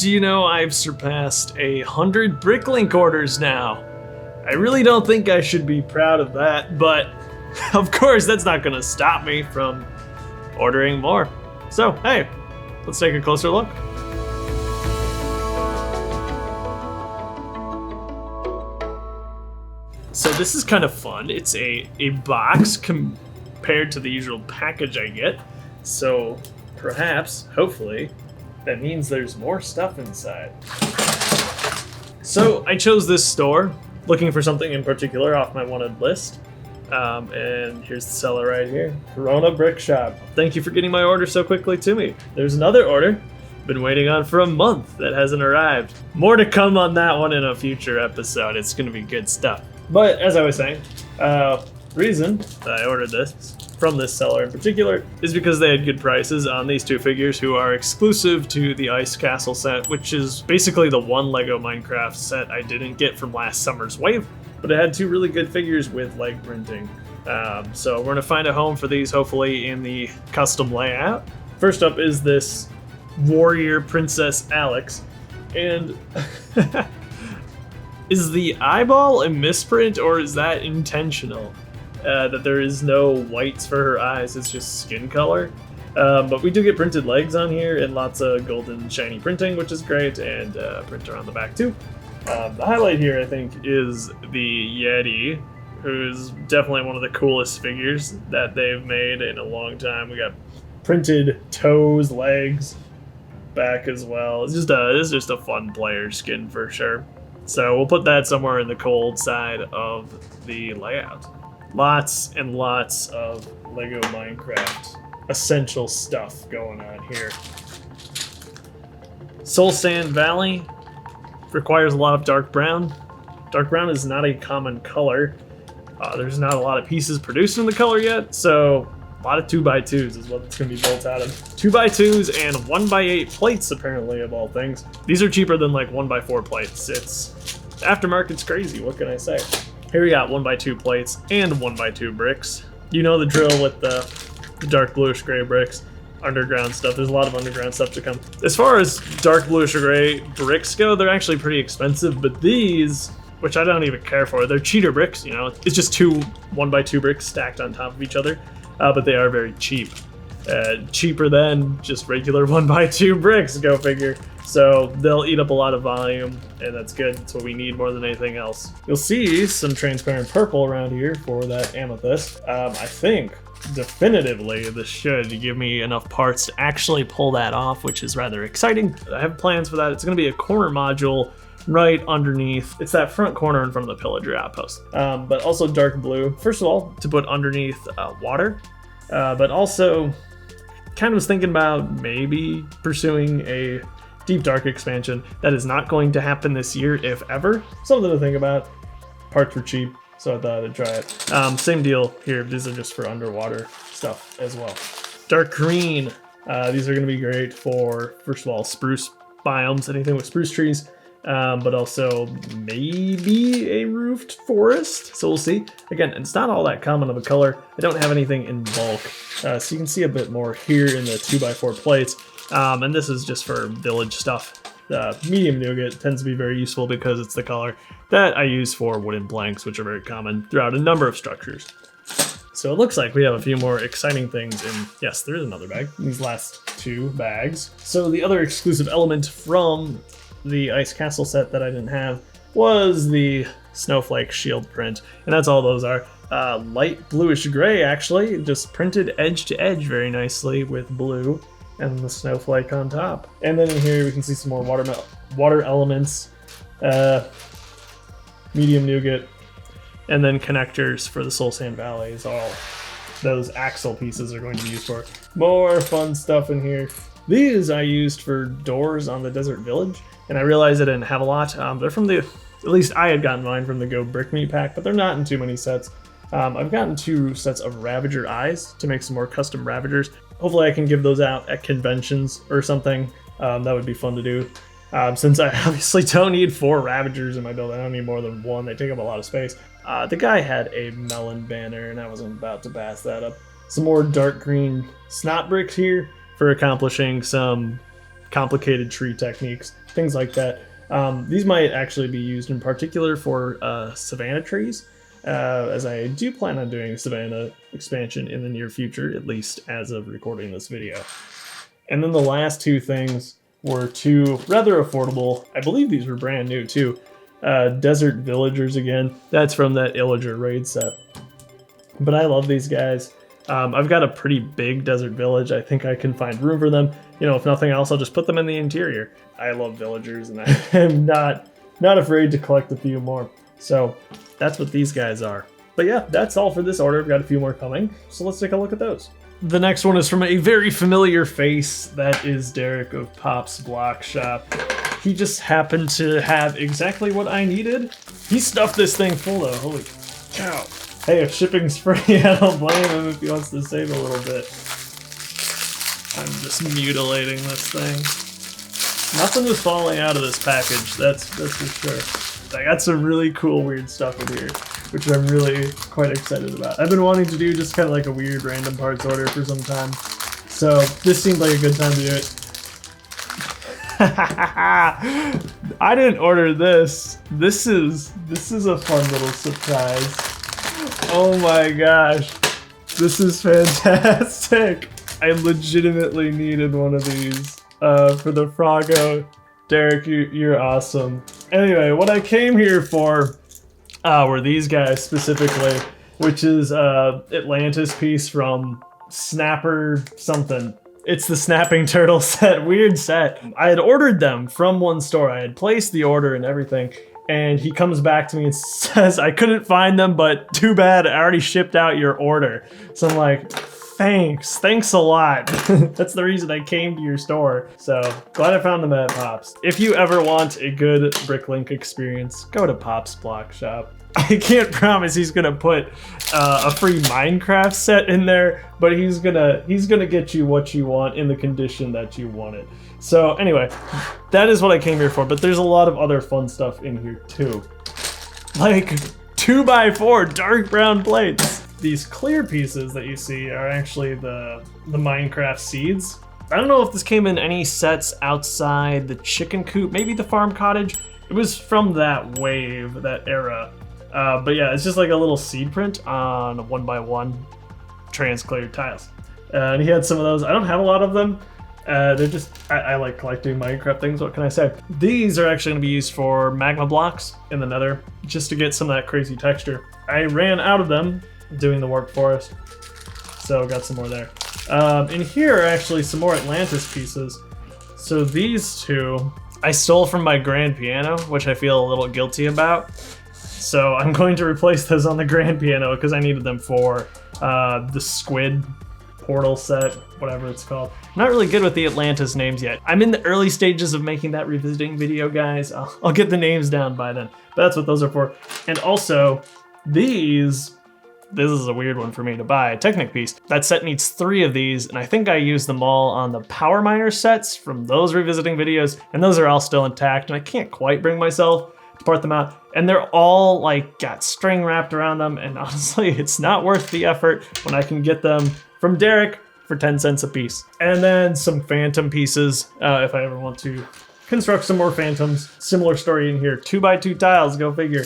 do you know I've surpassed 100 BrickLink orders now? I really don't think I should be proud of that, but of course that's not gonna stop me from ordering more. So, hey, let's take a closer look. So this is kind of fun. It's a box compared to the usual package I get. So perhaps, hopefully, that means there's more stuff inside. So I chose this store, looking for something in particular off my wanted list. And here's the seller right here, Corona Brick Shop. Thank you for getting my order so quickly to me. There's another order, been waiting on for a month, that hasn't arrived. More to come on that one in a future episode. It's gonna be good stuff. But as I was saying, reason that I ordered this from this seller in particular is because they had good prices on these two figures who are exclusive to the Ice Castle set, which is basically the one Lego Minecraft set I didn't get from last summer's wave, but it had two really good figures with leg printing. So we're gonna find a home for these hopefully in the custom layout. First up is this Warrior Princess Alex, and is the eyeball a misprint or is that intentional? That there is no whites for her eyes, it's just skin color. But we do get printed legs on here and lots of golden shiny printing, which is great, and printer on the back too. The highlight here, I think, is the Yeti, who's definitely one of the coolest figures that they've made in a long time. We got printed toes, legs, back as well. It's just a fun player skin for sure. So we'll put that somewhere in the cold side of the layout. Lots and lots of Lego Minecraft essential stuff going on here. Soul Sand Valley requires a lot of dark brown. Dark brown is not a common color. There's not a lot of pieces produced in the color yet, so a lot of 2x2s is what it's going to be built out of. 2x2s and 1x8 plates, apparently, of all things. These are cheaper than like 1x4 plates. The aftermarket's crazy, what can I say? Here we got 1x2 plates and 1x2 bricks. You know the drill with the dark bluish gray bricks. Underground stuff. There's a lot of underground stuff to come. As far as dark bluish or gray bricks go, they're actually pretty expensive, but these, which I don't even care for, they're cheater bricks, you know? It's just two 1x2 bricks stacked on top of each other, but they are very cheap. Cheaper than just regular 1x2 bricks, go figure. So they'll eat up a lot of volume, and that's good. That's what we need more than anything else. You'll see some transparent purple around here for that amethyst. I think definitively this should give me enough parts to actually pull that off, which is rather exciting. I have plans for that. It's going to be a corner module right underneath. It's that front corner in front of the pillager outpost, but also dark blue. First of all, to put underneath water, but also kind of was thinking about maybe pursuing a deep dark expansion. That is not going to happen this year, if ever. Something to think about. Parts were cheap, so I thought I'd try it. Same deal here. These are just for underwater stuff as well. Dark green. These are going to be great for, first of all, spruce biomes, anything with spruce trees, but also maybe a roofed forest. So we'll see. Again, it's not all that common of a color. I don't have anything in bulk, so you can see a bit more here in the 2x4 plates. And this is just for village stuff. Medium nougat tends to be very useful because it's the color that I use for wooden planks, which are very common throughout a number of structures. So it looks like we have a few more exciting things in, yes, there is another bag in these last two bags. So the other exclusive element from the Ice Castle set that I didn't have was the snowflake shield print, and that's all those are. Light bluish gray, actually, just printed edge to edge very nicely with blue and the snowflake on top. And then in here we can see some more water elements, medium nougat, and then connectors for the Soul Sand Valley is all those axle pieces are going to be used for. More fun stuff in here. These I used for doors on the desert village, and I realized I didn't have a lot. They're from at least I had gotten mine from the Go Brick Me pack, but they're not in too many sets. I've gotten 2 sets of Ravager eyes to make some more custom Ravagers. Hopefully I can give those out at conventions or something. That would be fun to do. Since I obviously don't need 4 Ravagers in my build, I don't need more than 1. They take up a lot of space. The guy had a melon banner, and I wasn't about to pass that up. Some more dark green snot bricks here for accomplishing some complicated tree techniques, things like that. These might actually be used in particular for savanna trees, as I do plan on doing a savanna expansion in the near future, at least as of recording this video. And then the last two things were two rather affordable, I believe these were brand new too, desert villagers again. That's from that Illager raid set. But I love these guys. I've got a pretty big desert village. I think I can find room for them. You know, if nothing else, I'll just put them in the interior. I love villagers, and I am not afraid to collect a few more. So that's what these guys are. But yeah, that's all for this order. I've got a few more coming, so let's take a look at those. The next one is from a very familiar face. That is Derek of Pop's Block Shop. He just happened to have exactly what I needed. He stuffed this thing full though, holy cow. Hey, if shipping's free, I don't blame him if he wants to save a little bit. I'm just mutilating this thing. Nothing was falling out of this package, that's for sure. I got some really cool weird stuff in here, which I'm really quite excited about. I've been wanting to do just kind of like a weird random parts order for some time, so this seemed like a good time to do it. I didn't order this. This is a fun little surprise. Oh my gosh, this is fantastic. I legitimately needed one of these for the Froggo. Derek, you're awesome. Anyway, what I came here for were these guys specifically, which is Atlantis piece from Snapper something. It's the Snapping Turtle set, weird set. I had ordered them from one store. I had placed the order and everything, and he comes back to me and says, I couldn't find them, but too bad, I already shipped out your order. So I'm like, thanks a lot. That's the reason I came to your store. So glad I found them at Pop's. If you ever want a good BrickLink experience, go to Pop's Block Shop. I can't promise he's gonna put a free Minecraft set in there, but he's gonna get you what you want in the condition that you want it. So anyway, that is what I came here for, but there's a lot of other fun stuff in here too. Like 2x4 dark brown plates. These clear pieces that you see are actually the Minecraft seeds. I don't know if this came in any sets outside the chicken coop, maybe the farm cottage. It was from that wave, that era. But yeah, it's just like a little seed print on a 1x1 trans-cleared tiles. And he had some of those. I don't have a lot of them. They're just, I like collecting Minecraft things, what can I say? These are actually gonna be used for magma blocks in the nether, just to get some of that crazy texture. I ran out of them doing the warp forest, so got some more there. In here are actually some more Atlantis pieces. So these two, I stole from my grand piano, which I feel a little guilty about. So I'm going to replace those on the grand piano because I needed them for the squid portal set, whatever it's called. I'm not really good with the Atlantis names yet. I'm in the early stages of making that revisiting video, guys. I'll get the names down by then. But that's what those are for. And also, this is a weird one for me to buy, a Technic piece. That set needs 3 of these, and I think I used them all on the Power Miner sets from those revisiting videos, and those are all still intact, and I can't quite bring myself to part them out. And they're all like got string wrapped around them, and honestly, it's not worth the effort when I can get them from Derek for 10 cents a piece. And then some phantom pieces, if I ever want to construct some more phantoms. Similar story in here, 2x2 tiles, go figure.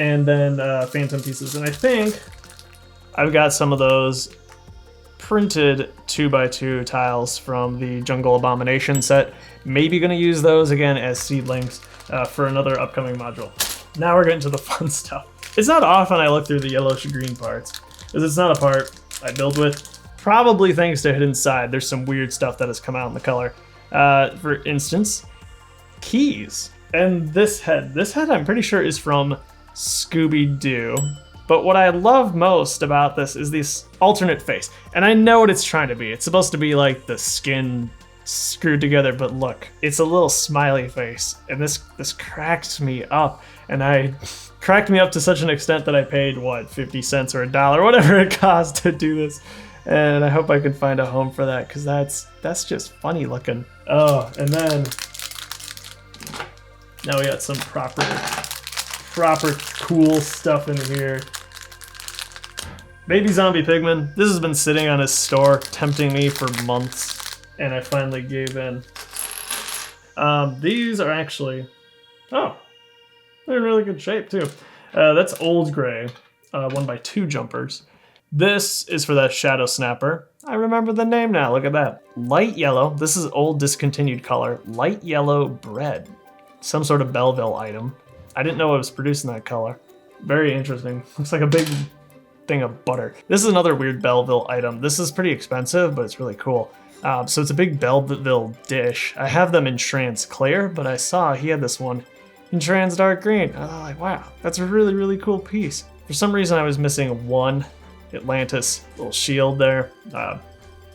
And then phantom pieces, and I think I've got some of those printed 2x2 tiles from the Jungle Abomination set. Maybe gonna use those again as seedlings for another upcoming module. Now we're getting to the fun stuff. It's not often I look through the yellowish green parts, because it's not a part I build with. Probably thanks to Hidden Side, there's some weird stuff that has come out in the color. For instance, keys. And this head I'm pretty sure is from Scooby-Doo. But what I love most about this is this alternate face. And I know what it's trying to be. It's supposed to be like the skin screwed together, but look, it's a little smiley face. And this cracked me up. And I cracked me up to such an extent that I paid, what, 50 cents or $1, whatever it cost to do this. And I hope I can find a home for that, because that's just funny looking. Oh, and then now we got some proper cool stuff in here. Baby Zombie Pigman. This has been sitting on his store, tempting me for months, and I finally gave in. These are actually, oh, they're in really good shape too. That's old gray, 1x2 jumpers. This is for that shadow snapper. I remember the name now, look at that. Light yellow, this is old discontinued color. Light yellow bread. Some sort of Belleville item. I didn't know it was produced in that color. Very interesting. Looks like a big thing of butter. This is another weird Belleville item. This is pretty expensive, but it's really cool. So it's a big Belleville dish. I have them in trans clear, but I saw he had this one in trans dark green. I was like, wow, that's a really, really cool piece. For some reason, I was missing one Atlantis little shield there.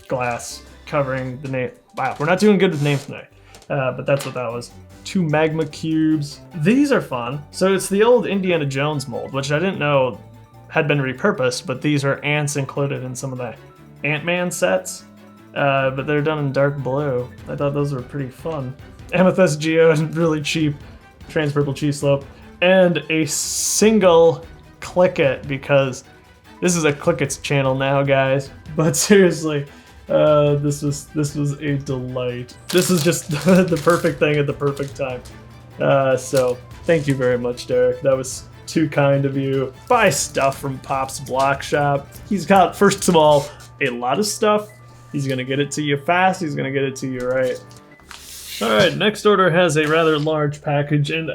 Glass covering the name. Wow, we're not doing good with names tonight. But that's what that was. 2 magma cubes. These are fun. So it's the old Indiana Jones mold, which I didn't know had been repurposed, but these are ants included in some of the Ant-Man sets. But they're done in dark blue. I thought those were pretty fun. Amethyst Geode, really cheap. Trans purple cheese slope. And a single click it, because this is a click it's channel now, guys. But seriously, this was a delight. This is just the perfect thing at the perfect time. So thank you very much, Derek. That was too kind of you. Buy stuff from Pop's Block Shop. He's got, first of all, a lot of stuff. He's gonna get it to you fast. He's gonna get it to you right. All right, next order has a rather large package, and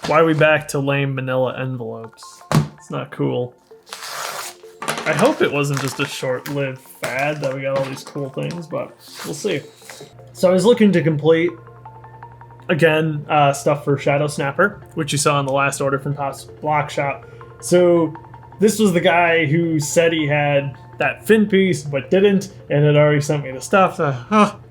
why are we back to lame manila envelopes? It's not cool. I hope it wasn't just a short-lived fad that we got all these cool things, but we'll see. So I was looking to complete, again, stuff for Shadow Snapper, which you saw in the last order from Pop's Block Shop. So this was the guy who said he had that fin piece, but didn't, and had already sent me the stuff,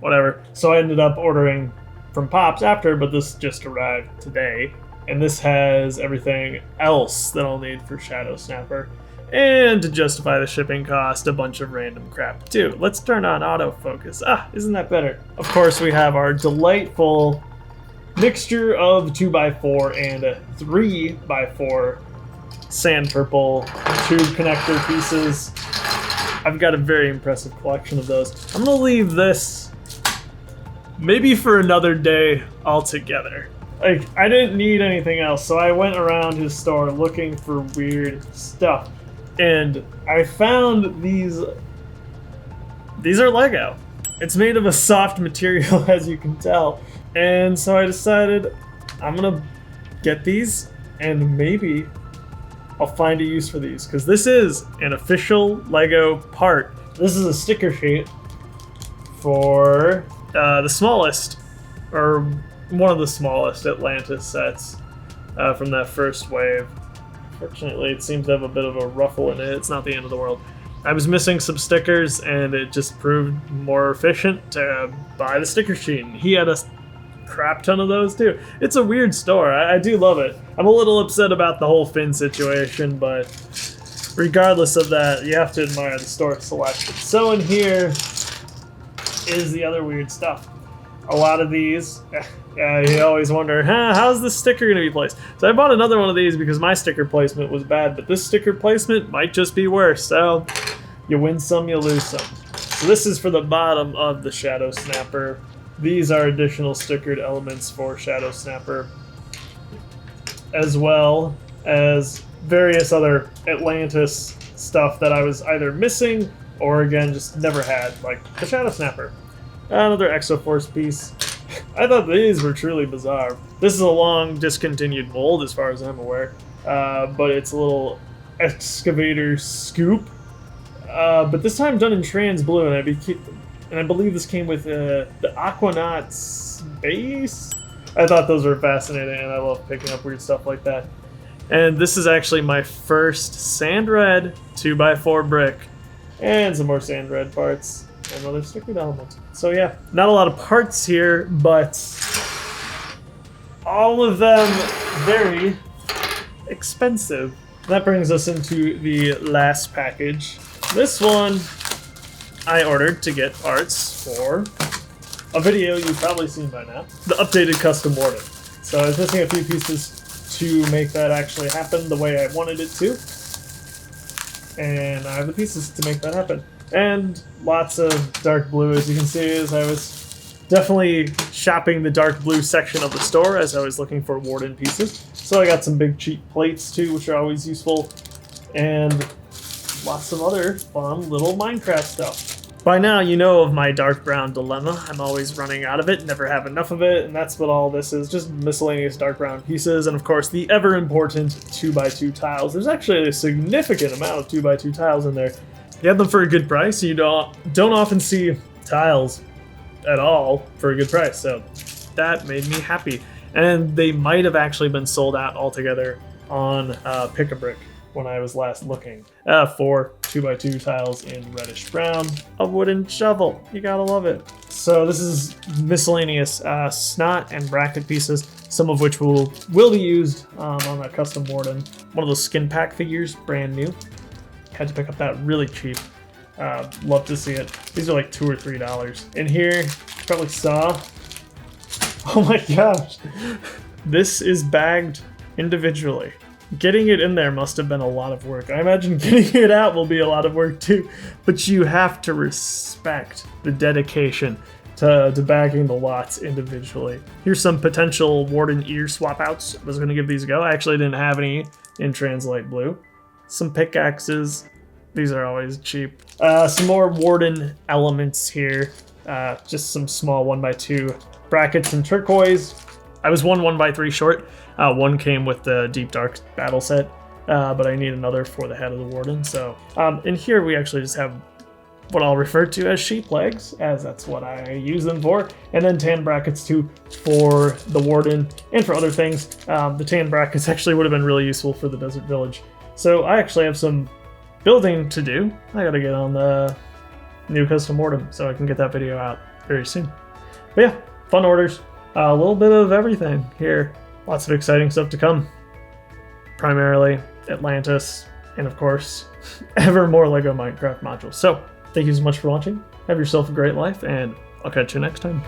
whatever. So I ended up ordering from Pop's after, but this just arrived today. And this has everything else that I'll need for Shadow Snapper. And to justify the shipping cost, a bunch of random crap too. Let's turn on autofocus. Isn't that better? Of course, we have our delightful mixture of 2x4 and a 3x4 sand purple tube connector pieces. I've got a very impressive collection of those. I'm gonna leave this maybe for another day altogether. Like, I didn't need anything else, so I went around his store looking for weird stuff. And I found these. These are Lego. It's made of a soft material, as you can tell. And so I decided I'm gonna get these, and maybe I'll find a use for these, because this is an official Lego part. This is a sticker sheet for the smallest, or one of the smallest Atlantis sets from that first wave. Fortunately, it seems to have a bit of a ruffle in it. It's not the end of the world. I was missing some stickers, and it just proved more efficient to buy the sticker sheet. And he had a crap ton of those too. It's a weird store. I do love it. I'm a little upset about the whole fin situation, but regardless of that, you have to admire the store selection. So in here is the other weird stuff. A lot of these, you always wonder, how's this sticker going to be placed? So I bought another one of these because my sticker placement was bad, but this sticker placement might just be worse. So you win some, you lose some. So this is for the bottom of the Shadow Snapper. These are additional stickered elements for Shadow Snapper, as well as various other Atlantis stuff that I was either missing or, again, just never had, like the Shadow Snapper. Another Exoforce piece. I thought these were truly bizarre. This is a long discontinued mold as far as I'm aware, but it's a little excavator scoop. But this time done in trans blue, and I believe this came with the Aquanauts base. I thought those were fascinating, and I love picking up weird stuff like that. And this is actually my first sand red 2x4 brick, and some more sand red parts, and other stickered elements. So yeah, not a lot of parts here, but all of them very expensive. That brings us into the last package. This one I ordered to get parts for a video you've probably seen by now, the updated custom Warden. So I was missing a few pieces to make that actually happen the way I wanted it to, and I have the pieces to make that happen. And lots of dark blue, as you can see, as I was definitely shopping the dark blue section of the store as I was looking for Warden pieces. So I got some big cheap plates too, which are always useful, and lots of other fun little Minecraft stuff. By now, you know of my dark brown dilemma. I'm always running out of it, never have enough of it, and that's what all this is, just miscellaneous dark brown pieces, and of course the ever important 2x2 tiles. There's actually a significant amount of 2x2 tiles in there. You have them for a good price, you don't often see tiles at all for a good price, so that made me happy. And they might have actually been sold out altogether on Pick-a-Brick when I was last looking. 4 2x2 tiles in reddish brown, a wooden shovel. You gotta love it. So this is miscellaneous snot and bracket pieces, some of which will be used on that custom Warden. One of those skin pack figures, brand new. Had to pick up that really cheap. Love to see it. These are like $2 or $3. In here, you probably saw. Oh my gosh. This is bagged individually. Getting it in there must have been a lot of work. I imagine getting it out will be a lot of work too, but you have to respect the dedication to bagging the lots individually. Here's some potential Warden ear swap outs. I was gonna give these a go. I actually didn't have any in Translate Blue. Some pickaxes. These are always cheap. Some more Warden elements here. Just some small 1x2 brackets in turquoise. I was 1x3 short. One came with the Deep Dark battle set, but I need another for the head of the Warden. So in here we actually just have what I'll refer to as sheep legs, as that's what I use them for, and then tan brackets too for the Warden and for other things. The tan brackets actually would have been really useful for the desert village. So I actually have some building to do. I gotta get on the new custom Warden so I can get that video out very soon. But yeah, fun orders. A little bit of everything here. Lots of exciting stuff to come. Primarily Atlantis, and of course, ever more LEGO Minecraft modules. So, thank you so much for watching. Have yourself a great life, and I'll catch you next time.